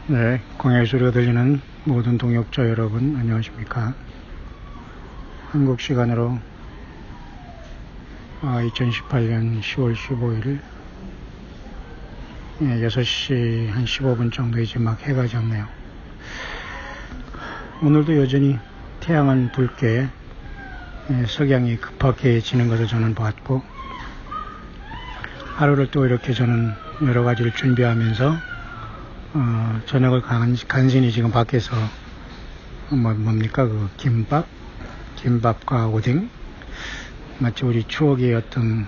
네, 광야의 소리가 들리는 모든 동역자 여러분 안녕하십니까. 한국 시간으로 2018년 10월 15일 6시 한 15분 정도에 이제 막 해가 졌네요. 오늘도 여전히 태양은 붉게 석양이 급하게 지는 것을 저는 봤고, 하루를 또 이렇게 저는 여러 가지를 준비하면서 저녁을 간신히 지금 밖에서 뭡니까 그 김밥과 오뎅, 마치 우리 추억의 어떤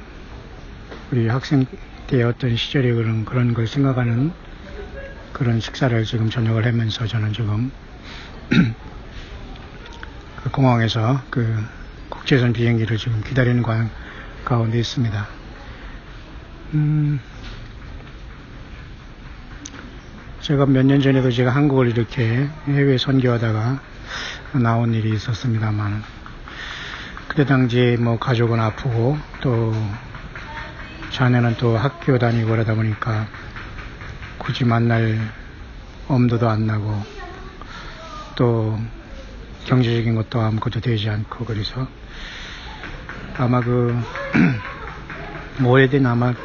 우리 학생 때의 어떤 시절의 그런 걸 생각하는 그런 식사를 지금 저녁을 하면서 저는 지금 그 공항에서 그 국제선 비행기를 지금 기다리는 가운데 있습니다. 제가 몇 년 전에도 제가 한국을 이렇게 해외 선교하다가 나온 일이 있었습니다만, 그때 당시에 뭐 가족은 아프고 또 자녀는 또 학교 다니고 그러다 보니까 굳이 만날 엄두도 안 나고 또 경제적인 것도 아무것도 되지 않고, 그래서 아마 오래된 아마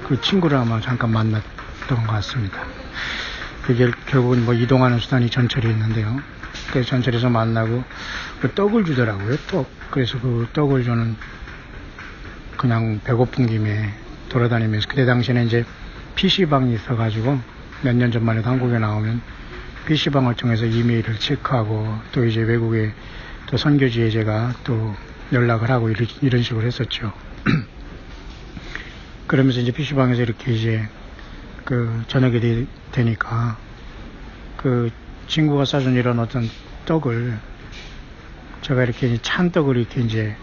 그 친구를 아마 잠깐 만났던 것 같습니다. 그게 결국은 뭐 이동하는 수단이 전철이 있는데요. 그래서 전철에서 만나고 그 떡을 주더라고요. 그래서 그 떡을 저는 그냥 배고픈 김에 돌아다니면서, 그때 당시에는 이제 PC방이 있어가지고 몇 년 전만 해도 한국에 나오면 PC방을 통해서 이메일을 체크하고 또 이제 외국에 또 선교지에 제가 또 연락을 하고 이런 식으로 했었죠. 그러면서 이제 PC방에서 이렇게 이제 그 저녁이 되니까 그 친구가 싸준 이런 어떤 떡을 제가 이렇게 찬 떡을 이렇게 이제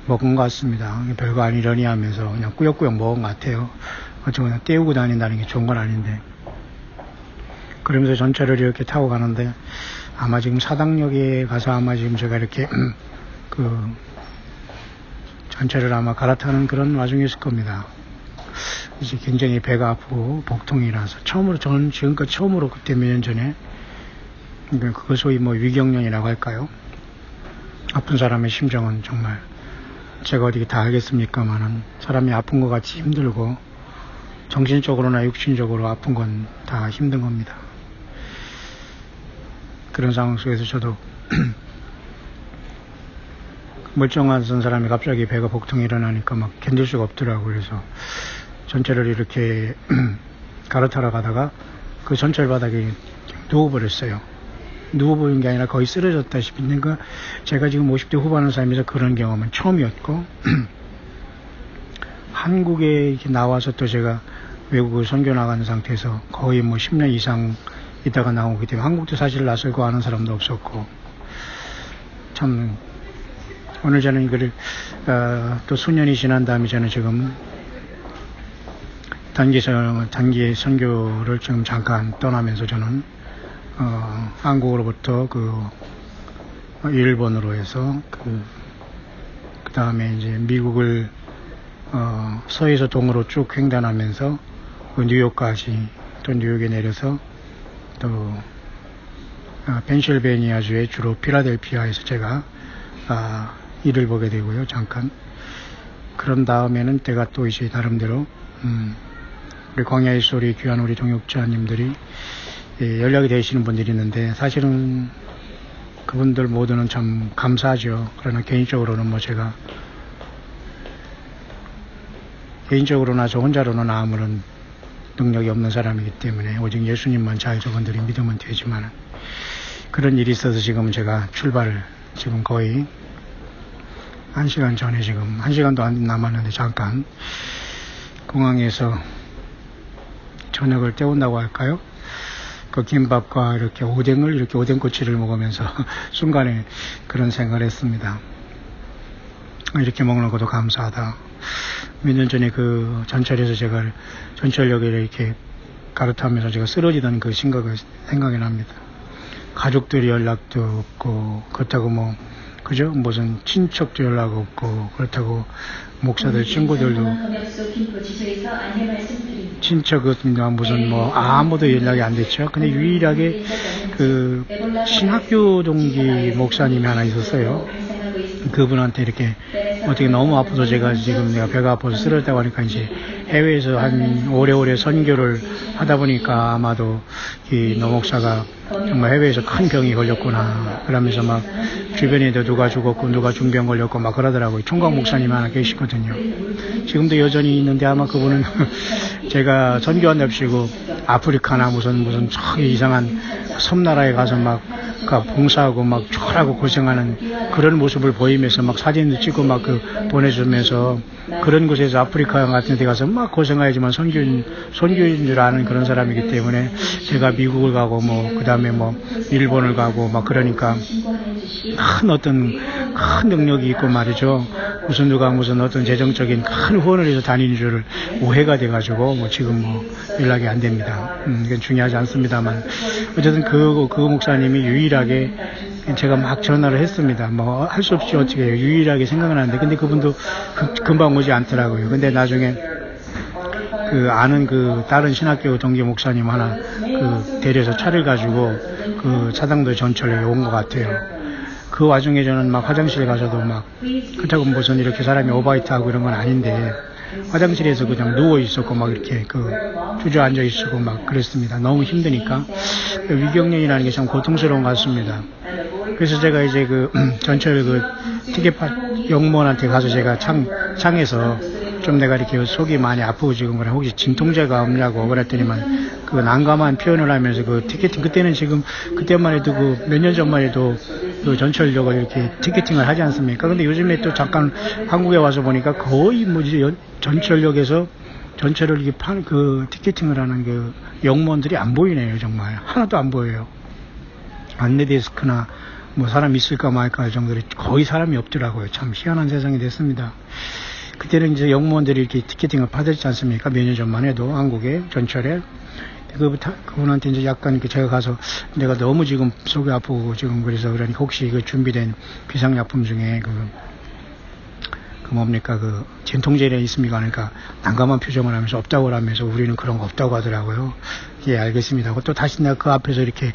먹은 것 같습니다. 별거 아니려니 하면서 그냥 꾸역꾸역 먹은 것 같아요. 어쩌면 떼우고 다닌다는 게 좋은 건 아닌데. 그러면서 전철을 이렇게 타고 가는데 아마 지금 사당역에 가서 아마 지금 제가 이렇게 그 전철을 아마 갈아타는 그런 와중이었을 겁니다. 이제 굉장히 배가 아프고 복통이라서 저는 지금까지 처음으로 그때 몇 년 전에 그걸 소위 뭐 위경련이라고 할까요? 아픈 사람의 심정은 정말 제가 어디 다 알겠습니까만은 사람이 아픈 것 같이 힘들고 정신적으로나 육신적으로 아픈 건 다 힘든 겁니다. 그런 상황 속에서 저도 멀쩡한 사람이 갑자기 배가 복통이 일어나니까 막 견딜 수가 없더라고요. 그래서 전철을 이렇게 갈아타러 가다가 그 전철 바닥에 누워버렸어요. 누워버린 게 아니라 거의 쓰러졌다시피. 그러니까 제가 지금 50대 후반의 삶에서 그런 경험은 처음이었고, 한국에 이렇게 나와서 또 제가 외국을 선교 나가는 상태에서 거의 뭐 10년 이상 있다가 나오기 때문에 한국도 사실 낯설고 아는 사람도 없었고, 참 오늘 저는 이거를 또 수년이 지난 다음에 저는 지금 단기 선교를 지금 잠깐 떠나면서 저는 한국으로부터 일본으로 해서 그 다음에 이제 미국을 서에서 동으로 쭉 횡단하면서 뉴욕까지, 또 뉴욕에 내려서 또 펜실베니아주의 주로 필라델피아에서 제가 일을 보게 되고요. 잠깐 그런 다음에는 제가 또 이제 나름대로 우리 광야의 소리 귀한 우리 동역자님들이 연락이 되시는 분들이 있는데, 사실은 그분들 모두는 참 감사하죠. 그러나 개인적으로는 뭐 제가 개인적으로나 저 혼자로는 아무런 능력이 없는 사람이기 때문에 오직 예수님만 잘 저분들이 믿으면 되지만, 그런 일이 있어서 지금 제가 출발을 지금 거의 1시간 전에, 지금 1시간도 안 남았는데 잠깐 공항에서 저녁을 때운다고 할까요? 그 김밥과 이렇게 오뎅꼬치를 먹으면서 순간에 그런 생각을 했습니다. 이렇게 먹는 것도 감사하다. 몇 년 전에 그 전철에서 제가 전철역에 이렇게 갈아타면서 제가 쓰러지던 그 생각이 납니다. 가족들이 연락도 없고, 그렇다고 뭐 그죠? 무슨 친척도 연락 없고, 그렇다고 목사들 친구들도 친척은 무슨 뭐 아무도 연락이 안 됐죠. 근데 유일하게 그 신학교 동기 목사님이 하나 있었어요. 그분한테 이렇게 어떻게 너무 아파서 제가 지금 내가 배가 아파서 쓰러졌다고 하니까 이제 해외에서 한 오래오래 선교를 하다 보니까 아마도 이 노목사가 정말 해외에서 큰 병이 걸렸구나 그러면서 막 주변에도 누가 죽었고 누가 중병 걸렸고 막 그러더라고요. 총각 목사님 하나 계시거든요. 지금도 여전히 있는데 아마 그분은 제가 선교한답시고 아프리카나 무슨 저기 이상한 섬나라에 가서 막 봉사하고 막 초라하고 고생하는 그런 모습을 보이면서 막 사진도 찍고 막 보내주면서 그런 곳에서 아프리카 같은 데 가서 막 고생하지만 선교인 줄 아는 그런 사람이기 때문에 제가 미국을 가고 그 다음에 일본을 가고 막 그러니까 큰 능력이 있고 말이죠. 누가 어떤 재정적인 큰 후원을 해서 다니는 줄 오해가 돼가지고 지금 연락이 안 됩니다. 이건 중요하지 않습니다만 어쨌든 그 목사님이 유일하게 제가 막 전화를 했습니다. 할 수 없이 어떻게 해요. 유일하게 생각나는데 근데 그분도 금방 오지 않더라고요. 근데 나중에 아는 다른 신학교 동기 목사님 하나 데려서 차를 가지고 차당도 전철에 온 것 같아요. 그 와중에 저는 막 화장실에 가서도 그렇다고 무슨 이렇게 사람이 오바이트하고 이런 건 아닌데 화장실에서 그냥 누워 있었고 이렇게 주저앉아 있었고 그랬습니다. 너무 힘드니까 위경련이라는 게 참 고통스러운 것 같습니다. 그래서 제가 이제 전철 티켓 영무원한테 가서 제가 창에서 좀 내가 이렇게 속이 많이 아프고 지금 그래 혹시 진통제가 없냐고 그랬더니만 난감한 표현을 하면서 티켓팅 그때는 지금 그때만 해도 몇 년 전만 해도 전철역을 이렇게 티켓팅을 하지 않습니까? 근데 요즘에 또 잠깐 한국에 와서 보니까 거의 전철역에서 전철을 이렇게 티켓팅을 하는 영무원들이 안 보이네요. 정말 하나도 안 보여요. 안내데스크나 사람 있을까 말까 할 정도로 거의 사람이 없더라고요. 참 희한한 세상이 됐습니다. 그때는 이제 영무원들이 이렇게 티켓팅을 받았지 않습니까? 몇 년 전만 해도 한국에 전철에 그분한테 이제 약간 제가 가서 내가 너무 지금 속이 아프고 지금 그래서 그러니까 혹시 준비된 비상약품 중에 진통제에 있습니까? 그러니까 난감한 표정을 하면서 없다고 하면서 우리는 그런 거 없다고 하더라고요. 예, 알겠습니다. 하고 또 다시 내가 앞에서 이렇게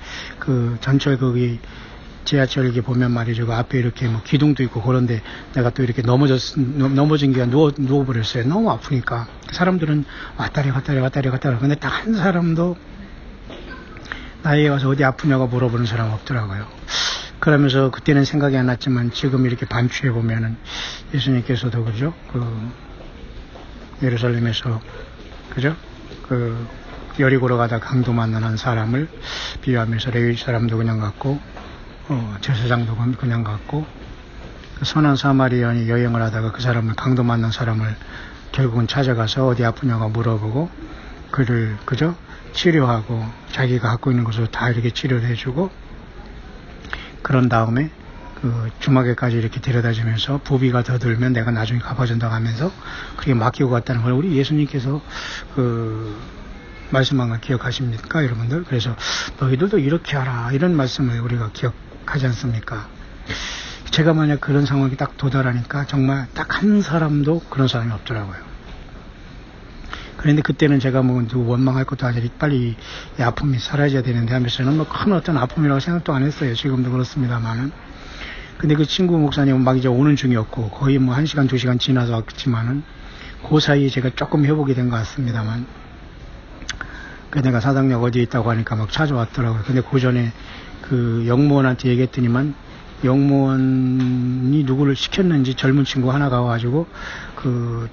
전철 지하철 이렇게 보면 말이죠. 앞에 이렇게 기둥도 있고 그런데 내가 또 이렇게 넘어진 게 누워버렸어요. 너무 아프니까. 사람들은 왔다리 근데 딱 한 사람도 나에게 와서 어디 아프냐고 물어보는 사람 없더라고요. 그러면서 그때는 생각이 안 났지만 지금 이렇게 반추해 보면은 예수님께서도 그죠? 예루살렘에서 그죠? 여리고로 가다 강도 만난 한 사람을 비유하면서 레위 사람도 그냥 갔고 제사장도 그냥 갔고 선한 사마리아인이 여행을 하다가 그 사람을 강도 만난 사람을 결국은 찾아가서 어디 아프냐고 물어보고 그를 그죠? 치료하고 자기가 갖고 있는 것으로 다 이렇게 치료를 해주고 그런 다음에 주막에까지 이렇게 데려다주면서 부비가 더 들면 내가 나중에 갚아준다고 하면서 그렇게 맡기고 갔다는 걸 우리 예수님께서 말씀한 걸 기억하십니까 여러분들? 그래서 너희들도 이렇게 하라 이런 말씀을 우리가 기억하지 않습니까? 제가 만약 그런 상황이 딱 도달하니까 정말 딱 한 사람도 그런 사람이 없더라고요. 그런데 그때는 제가 원망할 것도 아니라 빨리 이 아픔이 사라져야 되는데 하면서는 큰 어떤 아픔이라고 생각도 안 했어요. 지금도 그렇습니다만은. 근데 그 친구 목사님은 이제 오는 중이었고 거의 1시간 2시간 지나서 왔지만은 그 사이에 제가 조금 회복이 된 것 같습니다만 내가 사당역 어디에 있다고 하니까 찾아왔더라고요. 근데 그 전에 영무원한테 얘기했더니만 영무원이 누구를 시켰는지 젊은 친구 하나가 와가지고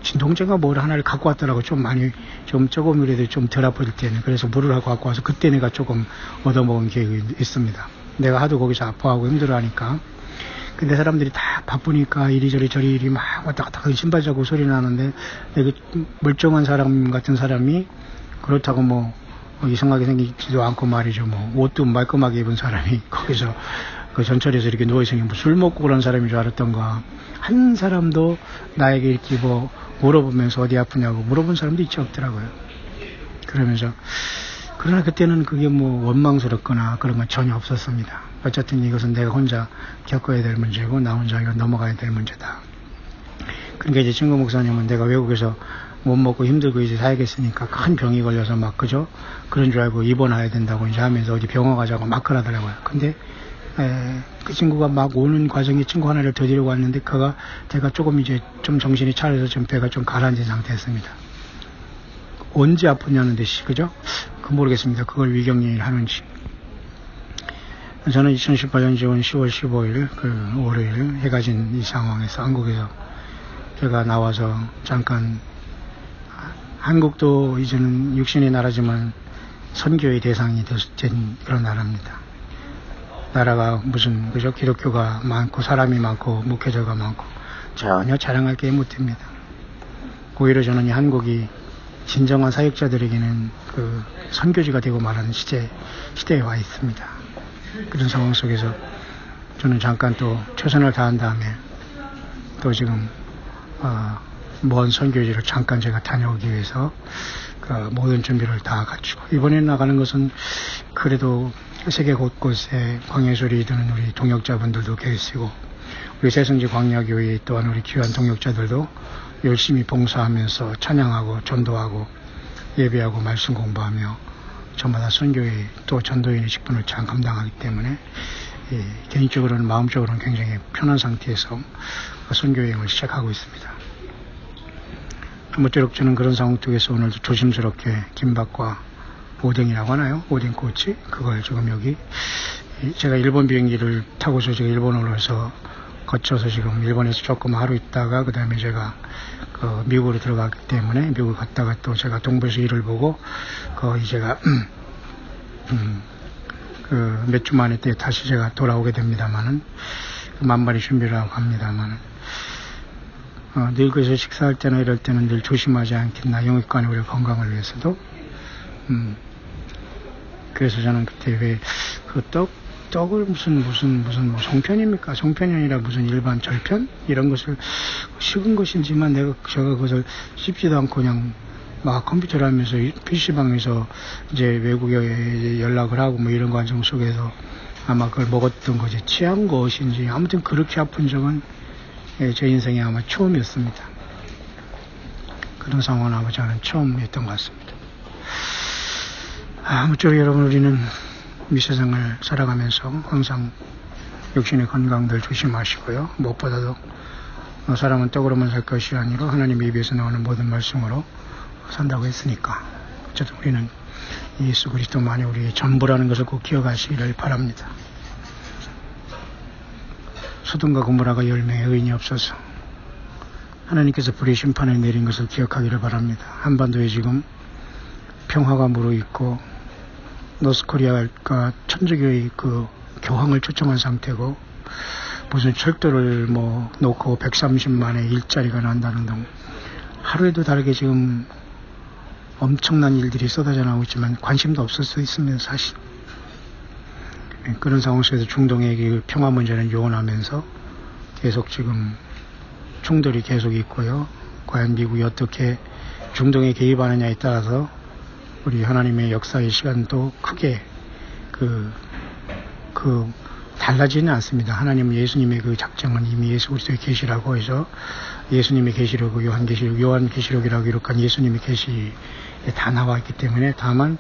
진통제가 뭘 하나를 갖고 왔더라고. 조금이라도 좀 덜 아플 때는. 그래서 물을 하고 갖고 와서 그때 내가 조금 얻어먹은 기억이 있습니다. 내가 하도 거기서 아파하고 힘들어하니까. 근데 사람들이 다 바쁘니까 이리저리 저리 막 왔다 갔다 신발 자고 소리 나는데 내가 멀쩡한 사람 같은 사람이 그렇다고 이상하게 생기지도 않고 말이죠. 옷도 말끔하게 입은 사람이 거기서 전철에서 이렇게 누워있으니 술 먹고 그런 사람인 줄 알았던가. 한 사람도 나에게 이렇게 물어보면서 어디 아프냐고 물어본 사람도 있지 없더라고요. 그러나 그때는 그게 원망스럽거나 그런 건 전혀 없었습니다. 어쨌든 이것은 내가 혼자 겪어야 될 문제고 나 혼자 이거 넘어가야 될 문제다. 그러니까 이제 친구 목사님은 내가 외국에서 못 먹고 힘들고 이제 살겠으니까 큰 병이 걸려서 막 그죠? 그런 줄 알고 입원해야 된다고 이제 하면서 어디 병원 가자고 막 그러더라고요. 근데 그 친구가 막 오는 과정에 친구 하나를 더 데리고 왔는데 제가 조금 이제 좀 정신이 차려서 좀 배가 좀 가라앉은 상태였습니다. 언제 아프냐는 듯이 그죠? 모르겠습니다. 그걸 위경련이 하는지. 저는 2018년 10월 15일 월요일 해가 진 이 상황에서 한국에서 제가 나와서 잠깐 한국도 이제는 육신의 나라지만 선교의 대상이 된 그런 나라입니다. 나라가 무슨 그저 기독교가 많고 사람이 많고 목회자가 많고 전혀 자랑할 게 못 됩니다. 오히려 저는 이 한국이 진정한 사역자들에게는 그 선교지가 되고 말하는 시대에 와 있습니다. 그런 상황 속에서 저는 잠깐 또 최선을 다한 다음에 또 지금 먼 선교지를 잠깐 제가 다녀오기 위해서 모든 준비를 다 갖추고 이번에 나가는 것은 그래도 세계 곳곳에 광야의 소리 듣는 우리 동역자분들도 계시고 우리 새성지 광야교회 또한 우리 귀한 동역자들도 열심히 봉사하면서 찬양하고 전도하고 예배하고 말씀 공부하며 저마다 선교의 또 전도인의 직분을 잘 감당하기 때문에 개인적으로는 마음적으로는 굉장히 편한 상태에서 선교여행을 시작하고 있습니다. 아무쪼록 저는 그런 상황 속에서 오늘도 조심스럽게 김밥과 오뎅이라고 하나요? 오뎅꼬치? 그걸 지금 여기 제가 일본 비행기를 타고서 제가 일본으로 해서 거쳐서 지금 일본에서 조금 하루 있다가 그 다음에 제가 미국으로 들어갔기 때문에 미국 갔다가 또 제가 동부에서 일을 보고 거의 제가 몇 주 만에 때 다시 제가 돌아오게 됩니다만은 만반의 준비를 하고 갑니다만은 늘 그래서 식사할 때나 이럴 때는 늘 조심하지 않겠나 영육간의 우리 건강을 위해서도 그래서 저는 그때 왜 그 떡을 무슨 뭐 송편입니까? 송편이 아니라 무슨 일반 절편? 이런 것을 식은 것인지만 제가 그것을 씹지도 않고 그냥 막 컴퓨터를 하면서 PC방에서 이제 외국에 연락을 하고 뭐 이런 과정 속에서 아마 그걸 먹었던 것이 취한 것인지 아무튼 그렇게 아픈 적은 제 인생에 아마 처음이었습니다. 그런 상황은 아마 저는 처음이었던 것 같습니다. 아무쪼록 여러분 우리는 이 세상을 살아가면서 항상 육신의 건강들 조심하시고요. 무엇보다도 사람은 떡으로만 살 것이 아니라 하나님의 입에서 나오는 모든 말씀으로 산다고 했으니까 어쨌든 우리는 예수 그리스도만이 우리의 전부라는 것을 꼭 기억하시기를 바랍니다. 소돔과 고모라가 10명의 의인이 없어서 하나님께서 불의 심판을 내린 것을 기억하기를 바랍니다. 한반도에 지금 평화가 무르익고 노스코리아가 천주교의 그 교황을 초청한 상태고 무슨 철도를 놓고 130만의 일자리가 난다는 등 하루에도 다르게 지금 엄청난 일들이 쏟아져 나오고 있지만 관심도 없을 수 있습니다. 사실 그런 상황 속에서 중동의 그 평화 문제는 요원하면서 계속 지금 충돌이 계속 있고요. 과연 미국이 어떻게 중동에 개입하느냐에 따라서 우리 하나님의 역사의 시간도 크게 달라지는 않습니다. 하나님은 예수님의 그 작정은 이미 예수 그리스도의 계시라고 해서 예수님의 계시록, 요한계시록이라고 기록한 예수님의 계시에 다 나와 있기 때문에 다만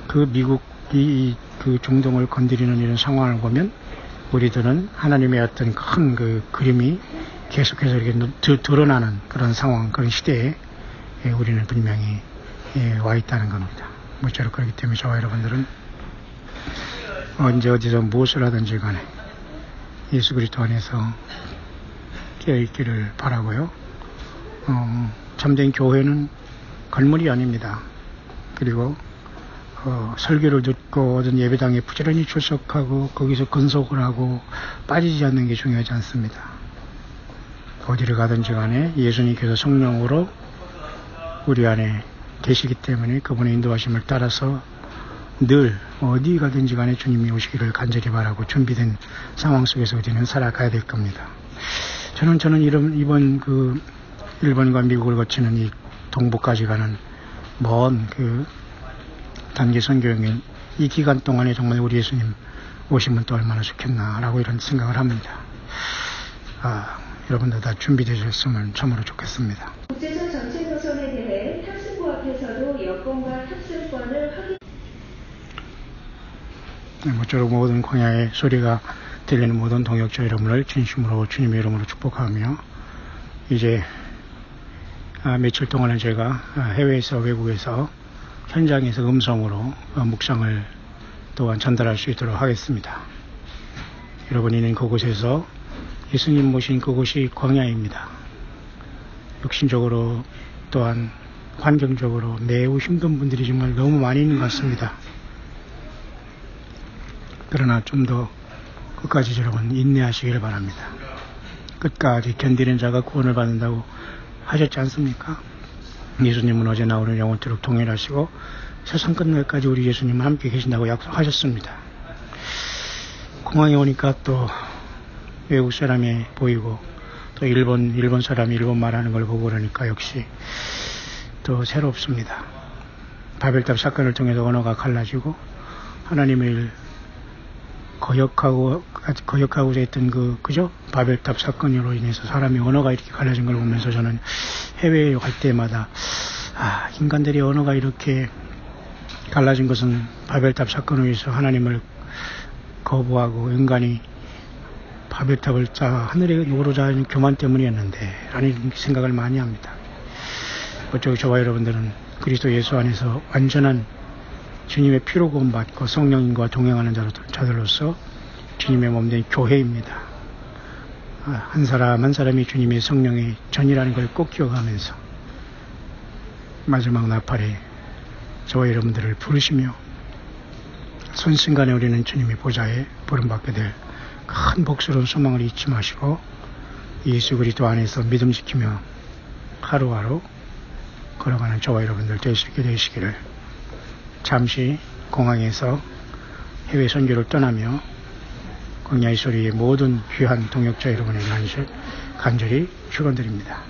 그 미국이 그 중동을 건드리는 이런 상황을 보면 우리들은 하나님의 어떤 큰 그 그림이 계속해서 이렇게 드러나는 그런 상황, 그런 시대에 우리는 분명히 와 있다는 겁니다. 모쪼록 그렇기 때문에 저와 여러분들은 언제 어디서 무엇을 하든지 간에 예수 그리스도 안에서 깨어있기를 바라고요. 참된 교회는 건물이 아닙니다. 그리고 설교를 듣고 어떤 예배당에 부지런히 출석하고 거기서 근속을 하고 빠지지 않는 게 중요하지 않습니다. 어디를 가든지 간에 예수님께서 성령으로 우리 안에 계시기 때문에 그분의 인도하심을 따라서 늘 어디 가든지 간에 주님이 오시기를 간절히 바라고 준비된 상황 속에서 우리는 살아가야 될 겁니다. 저는 이번 그 일본과 미국을 거치는 이 동부까지 가는 먼 그 단기 선교여행 이 기간 동안에 정말 우리 예수님 오시면 또 얼마나 좋겠나라고 이런 생각을 합니다. 여러분들 다 준비되셨으면 참으로 좋겠습니다. 국제선 전체 노선에 대해 탑승구 앞에서도 여권과 탑승권을 확인. 모쪼록 모든 광야의 소리가 들리는 모든 동역자 여러분을 진심으로 주님의 이름으로 축복하며, 이제 며칠 동안은 제가 해외에서 외국에서 현장에서 음성으로 묵상을 또한 전달할 수 있도록 하겠습니다. 여러분이 있는 그곳에서 예수님 모신 그곳이 광야입니다. 육신적으로 또한 환경적으로 매우 힘든 분들이 정말 너무 많이 있는 것 같습니다. 그러나 좀 더 끝까지 여러분 인내하시기를 바랍니다. 끝까지 견디는 자가 구원을 받는다고 하셨지 않습니까? 예수님은 어제 나오는 영원토록 동일하시고 세상 끝날까지 우리 예수님은 함께 계신다고 약속하셨습니다. 공항에 오니까 또 외국 사람이 보이고 또 일본 사람이 일본 말하는 걸 보고 그러니까 역시 또 새롭습니다. 바벨탑 사건을 통해서 언어가 갈라지고 하나님을 거역하고자 했던 그죠? 바벨탑 사건으로 인해서 사람이 언어가 이렇게 갈라진 걸 보면서 저는 해외에 갈 때마다 인간들이 언어가 이렇게 갈라진 것은 바벨탑 사건으로 인해서 하나님을 거부하고 인간이 바벨탑을 하늘에 오르자 하는 교만 때문이었는데 라는 생각을 많이 합니다. 어쩌고 저와 여러분들은 그리스도 예수 안에서 완전한 주님의 피로 구원받고 성령님과 동행하는 자들로서 주님의 몸된 교회입니다. 한 사람 한 사람이 주님의 성령의 전이라는 걸 꼭 기억하면서 마지막 나팔에 저와 여러분들을 부르시며 손순간에 우리는 주님의 보좌에 부름받게 될 큰 복스러운 소망을 잊지 마시고 예수 그리스도 안에서 믿음 지키며 하루하루 걸어가는 저와 여러분들 되시기를, 잠시 공항에서 해외 선교를 떠나며 광야의 소리의 모든 귀한 동역자 여러분에게 간절히 축원드립니다.